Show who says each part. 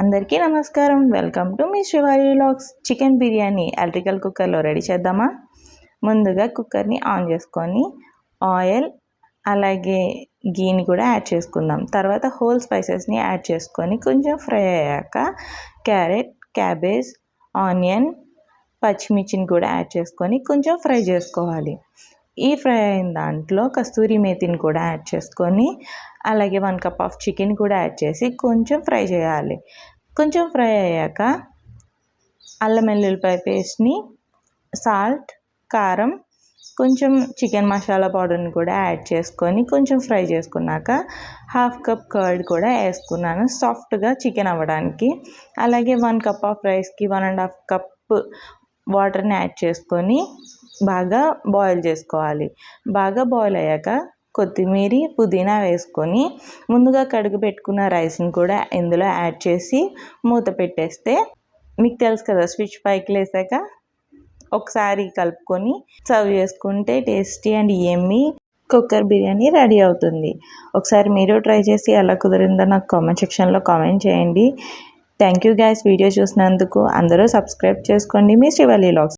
Speaker 1: అందరికీ నమస్కారం. Welcome to me శ్రీవారి వ్లాగ్స్. చికెన్ బిర్యానీ ఎలక్ట్రికల్ కుక్కర్లో రెడీ చేద్దామా? ముందుగా కుక్కర్ని ఆన్ చేసుకొని ఆయిల్ అలాగే గీని కూడా యాడ్ చేసుకుందాం. తర్వాత హోల్ స్పైసెస్ని యాడ్ చేసుకొని కొంచెం ఫ్రై అయ్యాక క్యారెట్, క్యాబేజ్, ఆనియన్, పచ్చిమిర్చిని కూడా యాడ్ చేసుకొని కొంచెం ఫ్రై చేసుకోవాలి. ఈ ఫ్రై అయిన దాంట్లో కస్తూరి మేతిని కూడా యాడ్ చేసుకొని అలాగే 1 కప్ ఆఫ్ చికెన్ కూడా యాడ్ చేసి కొంచెం ఫ్రై చేయాలి. కొంచెం ఫ్రై అయ్యాక అల్లం వెల్లుల్లిపాయ పేస్ట్ని, సాల్ట్, కారం, కొంచెం చికెన్ మసాలా పౌడర్ని కూడా యాడ్ చేసుకొని కొంచెం ఫ్రై చేసుకున్నాక 1/2 కప్ కర్డ్ కూడా వేసుకున్నాను సాఫ్ట్గా చికెన్ అవ్వడానికి. అలాగే 1 కప్ ఆఫ్ రైస్కి 1.5 కప్ వాటర్ని యాడ్ చేసుకొని బాగా బాయిల్ చేసుకోవాలి. బాగా బాయిల్ అయ్యాక కొత్తిమీర, పుదీనా వేసుకొని ముందుగా కడుగు పెట్టుకున్న రైస్ని కూడా ఇందులో యాడ్ చేసి మూత పెట్టేస్తే మీకు తెలుసు కదా, స్విచ్ పైకి లేసాక ఒకసారి కలుపుకొని సర్వ్ చేసుకుంటే tasty and yummy cooker biryani ready అవుతుంది. ఒకసారి మీరు ట్రై చేసి ఎలా కుదిరిందో నాకు కామెంట్ సెక్షన్లో కామెంట్ చేయండి. థ్యాంక్ యూ గైస్, వీడియో చూసినందుకు. అందరూ సబ్స్క్రైబ్ చేసుకోండి. మీ శ్రీవల్లి వ్లాగ్స్.